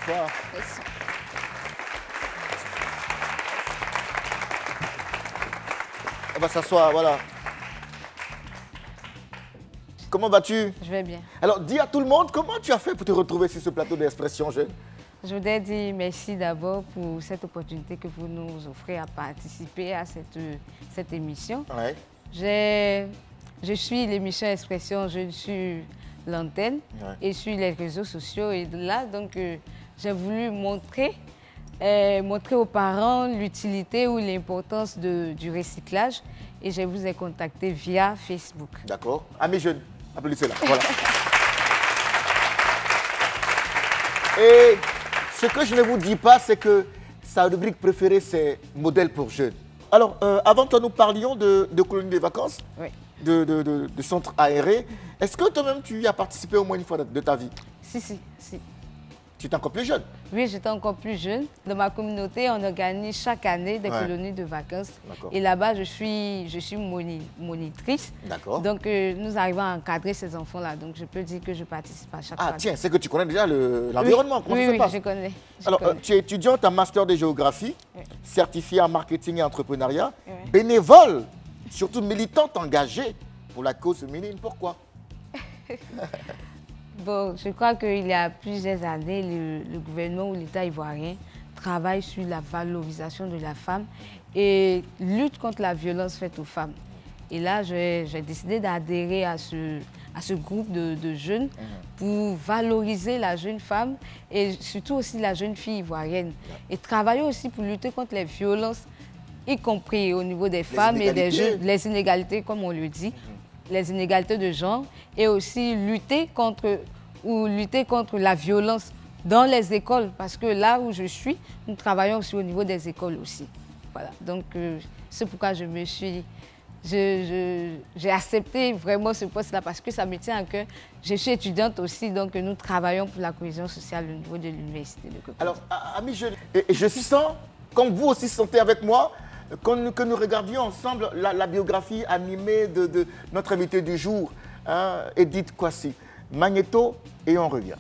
Bonsoir. Merci. On va s'asseoir, voilà. Comment vas-tu? Je vais bien. Alors, dis à tout le monde, comment tu as fait pour te retrouver sur ce plateau d'Expression Jeune? Je voudrais dire merci d'abord pour cette opportunité que vous nous offrez à participer à cette émission. Ouais. Je suis l'émission Expression Jeune sur l'antenne et sur les réseaux sociaux. Et là, donc, j'ai voulu montrer aux parents l'utilité ou l'importance du recyclage. Et je vous ai contacté via Facebook. D'accord. Amis jeunes, applaudissez-la. Voilà. Et ce que je ne vous dis pas, c'est que sa rubrique préférée, c'est Modèle pour jeunes. Alors, avant que nous parlions de colonies de vacances, Oui. de centres aérés, est-ce que toi-même, tu y as participé au moins une fois de ta vie? Si. Tu es encore plus jeune. Oui, j'étais encore plus jeune. Dans ma communauté, on organise chaque année des colonies de vacances. Et là-bas, je suis monitrice. D'accord. Donc, nous arrivons à encadrer ces enfants-là. Donc, je peux dire que je participe à chaque fois. Ah, tiens, c'est que tu connais déjà l'environnement. Comment ça se passe? Je connais. Alors, tu es étudiante en master de géographie, certifiée en marketing et entrepreneuriat, bénévole, surtout militante engagée pour la cause féminine. Pourquoi? Bon, je crois qu'il y a plusieurs années, le gouvernement ou l'État ivoirien travaille sur la valorisation de la femme et lutte contre la violence faite aux femmes. Et là, j'ai décidé d'adhérer à ce groupe de jeunes pour valoriser la jeune femme et surtout aussi la jeune fille ivoirienne. Et travailler aussi pour lutter contre les violences, y compris au niveau des femmes et des jeunes, les inégalités, comme on le dit. Les inégalités de genre et aussi lutter contre la violence dans les écoles parce que là où je suis, nous travaillons aussi au niveau des écoles aussi. Voilà. Donc, c'est pourquoi j'ai accepté vraiment ce poste-là parce que ça me tient à cœur. Je suis étudiante aussi, donc nous travaillons pour la cohésion sociale au niveau de l'université de Copenhague. Alors, amis jeunes, je sens, comme vous aussi sentez avec moi, que nous regardions ensemble la biographie animée de notre invité du jour, hein, Edith Kwasi. Magnéto, et on revient.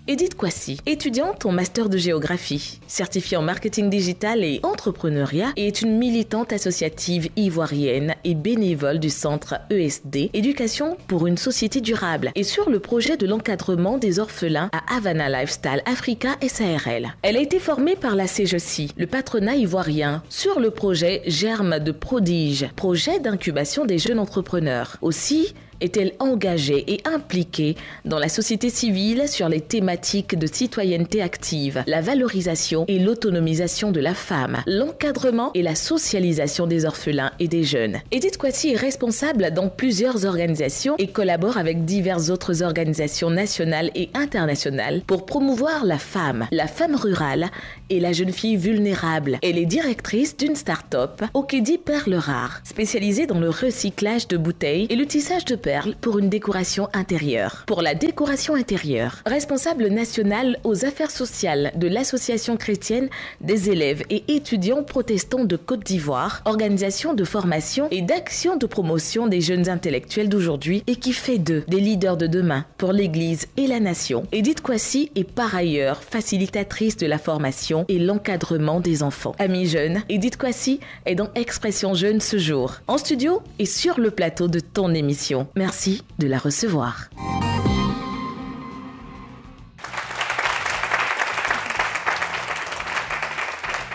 Edith Kwasi, étudiante en master de géographie, certifiée en marketing digital et entrepreneuriat, est une militante associative ivoirienne et bénévole du centre ESD, Éducation pour une société durable, et sur le projet de l'encadrement des orphelins à Havana Lifestyle Africa SARL. Elle a été formée par la CGECI, le patronat ivoirien, sur le projet Germe de Prodige, projet d'incubation des jeunes entrepreneurs. Aussi, est-elle engagée et impliquée dans la société civile sur les thématiques de citoyenneté active, la valorisation et l'autonomisation de la femme, l'encadrement et la socialisation des orphelins et des jeunes. Edith Kwasi est responsable dans plusieurs organisations et collabore avec diverses autres organisations nationales et internationales pour promouvoir la femme rurale et la jeune fille vulnérable. Elle est directrice d'une start-up, Okedi Perles Rares, spécialisée dans le recyclage de bouteilles et le tissage de perles pour une décoration intérieure. Pour la décoration intérieure, responsable nationale aux affaires sociales de l'Association chrétienne des élèves et étudiants protestants de Côte d'Ivoire, organisation de formation et d'action de promotion des jeunes intellectuels d'aujourd'hui et qui fait d'eux des leaders de demain pour l'Église et la nation. Edith Kwasi est par ailleurs facilitatrice de la formation et l'encadrement des enfants. Amis jeunes, Edith Kwasi est dans Expression Jeune ce jour, en studio et sur le plateau de ton émission. Merci de la recevoir.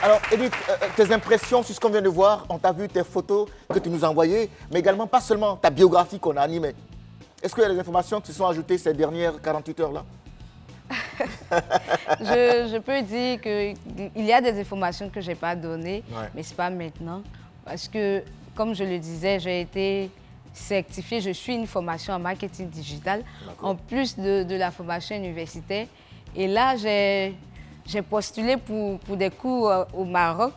Alors, Edith, tes impressions sur ce qu'on vient de voir, on t'a vu tes photos que tu nous as envoyées, mais également pas seulement ta biographie qu'on a animée. Est-ce qu'il y a des informations qui se sont ajoutées ces dernières 48 heures-là? Je peux dire qu'il y a des informations que je n'ai pas données, mais ce n'est pas maintenant. Parce que, comme je le disais, j'ai été certifiée, je suis une formation en marketing digital, en plus de la formation universitaire. Et là, j'ai postulé pour des cours au Maroc.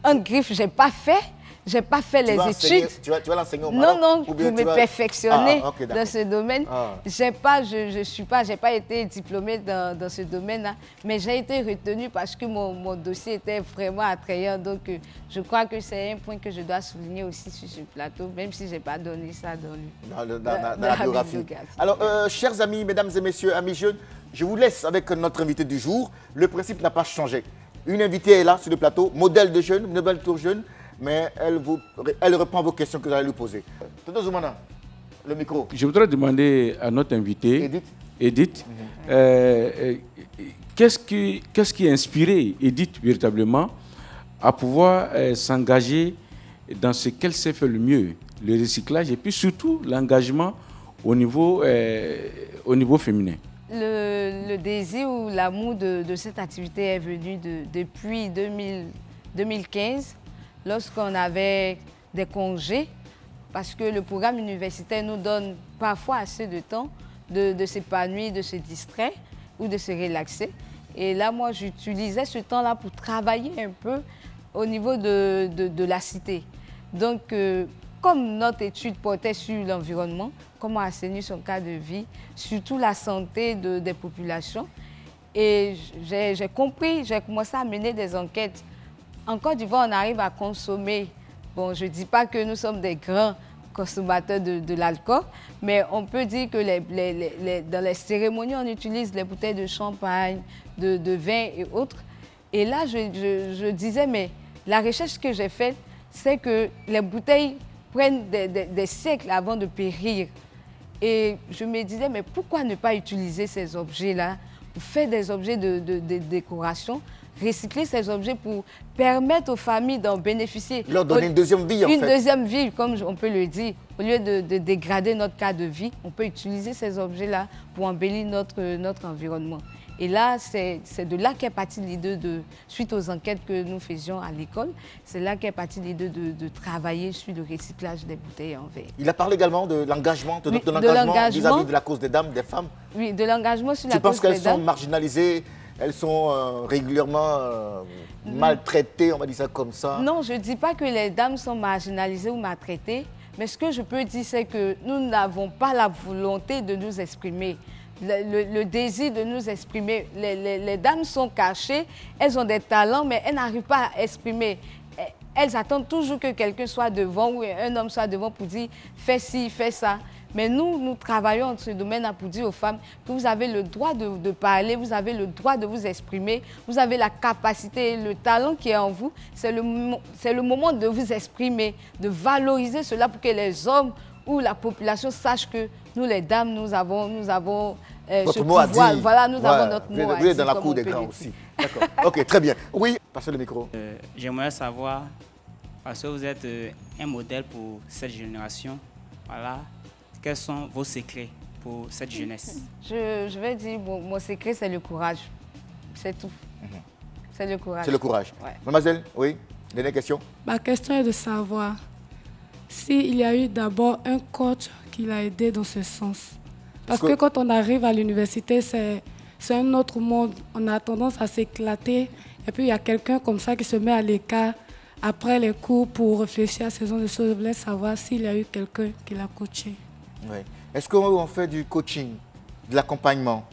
Un griffe, je n'ai pas fait. je n'ai pas fait les études. Tu vas l'enseigner au Maroc? Non, pour me perfectionner dans ce domaine. J'ai pas été diplômée dans ce domaine-là, mais j'ai été retenue parce que mon dossier était vraiment attrayant. Donc, je crois que c'est un point que je dois souligner aussi sur ce plateau, même si je n'ai pas donné ça dans la biographie. Alors, chers amis, mesdames et messieurs, amis jeunes, je vous laisse avec notre invité du jour. Le principe n'a pas changé. Une invitée est là sur le plateau, modèle de jeune, modèle tour jeune, mais elle reprend vos questions que vous allez lui poser. Tonton Zoumana, le micro. Je voudrais demander à notre invité, Edith, qu'est-ce qui a inspiré Edith véritablement à pouvoir s'engager dans ce qu'elle sait faire le mieux, le recyclage et puis surtout l'engagement au niveau féminin. Le désir ou l'amour de cette activité est venu depuis 2015, lorsqu'on avait des congés, parce que le programme universitaire nous donne parfois assez de temps de s'épanouir, de se distraire ou de se relaxer. Et là, moi, j'utilisais ce temps-là pour travailler un peu au niveau de la cité. Donc, comme notre étude portait sur l'environnement, comment assainir son cadre de vie, surtout la santé des populations. Et j'ai compris, j'ai commencé à mener des enquêtes. En Côte d'Ivoire, on arrive à consommer. Bon, je ne dis pas que nous sommes des grands consommateurs de l'alcool, mais on peut dire que dans les cérémonies, on utilise les bouteilles de champagne, de vin et autres. Et là, je disais, mais la recherche que j'ai faite, c'est que les bouteilles prennent des siècles avant de périr. Et je me disais, mais pourquoi ne pas utiliser ces objets-là pour faire des objets de décoration, recycler ces objets pour permettre aux familles d'en bénéficier. Leur donner une deuxième vie, en fait. Une deuxième vie, comme on peut le dire. Au lieu de dégrader notre cadre de vie, on peut utiliser ces objets-là pour embellir notre environnement. Et là, c'est de là qu'est partie l'idée suite aux enquêtes que nous faisions à l'école, c'est là qu'est partie l'idée de travailler sur le recyclage des bouteilles en verre. Il a parlé également de l'engagement, de l'engagement vis-à-vis de la cause des dames, des femmes. Oui, de l'engagement sur la cause des dames. Tu penses qu'elles sont marginalisées, elles sont régulièrement maltraitées, on va dire ça comme ça? Non, je ne dis pas que les dames sont marginalisées ou maltraitées, mais ce que je peux dire, c'est que nous n'avons pas la volonté de nous exprimer. Le désir de nous exprimer. Les dames sont cachées, elles ont des talents, mais elles n'arrivent pas à exprimer. Elles attendent toujours que quelqu'un soit devant ou un homme soit devant pour dire « fais ci, fais ça ». Mais nous travaillons dans ce domaine pour dire aux femmes que vous avez le droit de parler, vous avez le droit de vous exprimer, vous avez la capacité, le talent qui est en vous. C'est le moment de vous exprimer, de valoriser cela pour que les hommes ou la population sache que nous, les dames, nous avons ce pouvoir. Voilà, nous avons notre mot à dire. Vous êtes dans la cour des grands aussi. D'accord. Ok, très bien. Oui, passez le micro. J'aimerais savoir, parce que vous êtes un modèle pour cette génération, voilà, quels sont vos secrets pour cette jeunesse? Je vais dire, mon secret, c'est le courage. C'est tout. C'est le courage. C'est le courage. Ouais. Mademoiselle, oui, dernière question. Ma question est de savoir s'il y a eu d'abord un coach qui l'a aidé dans ce sens. Parce que quand on arrive à l'université, c'est un autre monde. On a tendance à s'éclater. Et puis, il y a quelqu'un comme ça qui se met à l'écart après les cours pour réfléchir à ce genre de choses. Je voulais savoir s'il y a eu quelqu'un qui l'a coaché. Oui. Est-ce qu'on fait du coaching, de l'accompagnement?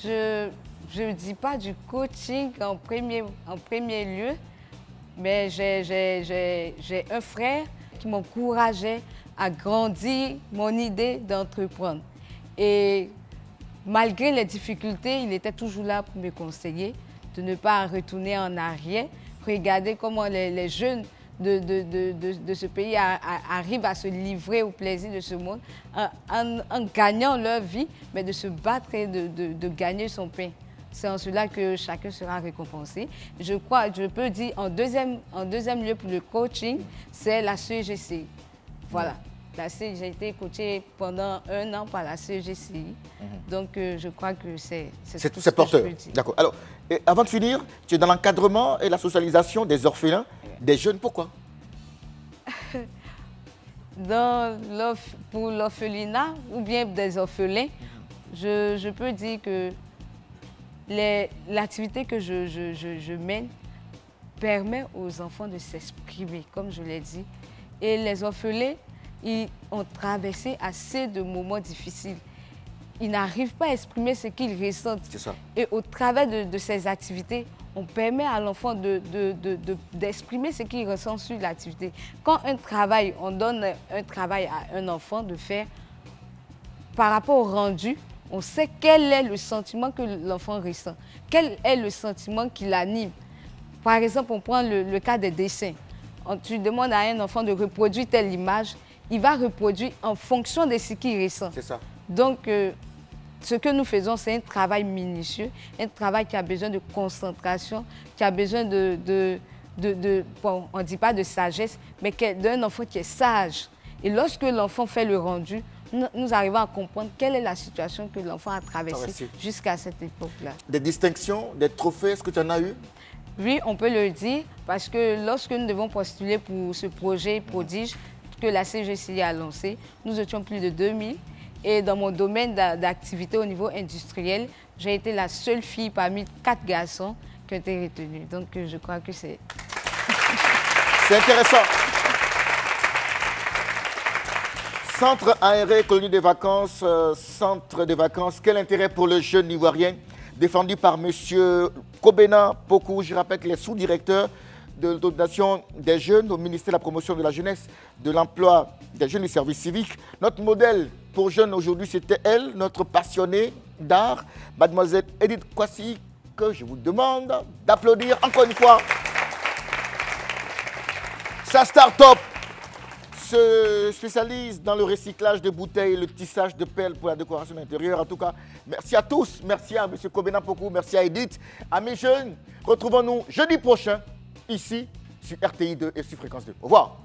Je ne dis pas du coaching en premier lieu, mais j'ai un frère qui m'encourageait à grandir mon idée d'entreprendre. Et malgré les difficultés, il était toujours là pour me conseiller, de ne pas retourner en arrière. Regardez comment les jeunes de ce pays arrivent à se livrer au plaisir de ce monde en gagnant leur vie, mais de se battre et de gagner son pain. C'est en cela que chacun sera récompensé. Je peux dire en deuxième lieu pour le coaching, c'est la CEGCI. Voilà. J'ai été coachée pendant 1 an par la CEGCI. Donc, je crois que c'est tout ce porteur. Que je peux dire. D'accord. Alors, avant de finir, tu es dans l'encadrement et la socialisation des orphelins, des jeunes. Pourquoi? Pour l'orphelinat ou bien des orphelins, je peux dire que l'activité que je mène permet aux enfants de s'exprimer, comme je l'ai dit, Et les orphelins, ils ont traversé assez de moments difficiles. Ils n'arrivent pas à exprimer ce qu'ils ressentent. C'est ça. Et au travers de ces activités, on permet à l'enfant d'exprimer ce qu'il ressent sur l'activité. Quand on donne un travail à un enfant de faire, par rapport au rendu, on sait quel est le sentiment que l'enfant ressent, quel est le sentiment qui l'anime. Par exemple, on prend le cas des dessins. Tu demandes à un enfant de reproduire telle image, il va reproduire en fonction de ce qu'il ressent. C'est ça. Donc, ce que nous faisons, c'est un travail minutieux, un travail qui a besoin de concentration, qui a besoin bon, on ne dit pas de sagesse, mais d'un enfant qui est sage. Et lorsque l'enfant fait le rendu, nous arrivons à comprendre quelle est la situation que l'enfant a traversée jusqu'à cette époque-là. Des distinctions, des trophées, est-ce que tu en as eu? Oui, on peut le dire, parce que lorsque nous devons postuler pour ce projet prodige que la CGCI a lancé, nous étions plus de 2000. Et dans mon domaine d'activité au niveau industriel, j'ai été la seule fille parmi 4 garçons qui ont été retenus. Donc, je crois que c'est... C'est intéressant. Centre aéré, colonie de vacances, centre de vacances. Quel intérêt pour le jeune Ivoirien défendu par M. Kobena Pokou, je rappelle qu'il est sous-directeur de l'autonomisation des jeunes au ministère de la promotion de la jeunesse, de l'emploi des jeunes et services civiques. Notre modèle pour jeunes aujourd'hui, c'était elle, notre passionnée d'art, mademoiselle Edith Kwasi, que je vous demande d'applaudir encore une fois. Sa start-up se spécialise dans le recyclage de bouteilles et le tissage de pelles pour la décoration intérieure. En tout cas, merci à tous. Merci à M. Kobena Pokou, merci à Edith. Amis jeunes, retrouvons-nous jeudi prochain, ici, sur RTI 2 et sur Fréquence 2. Au revoir.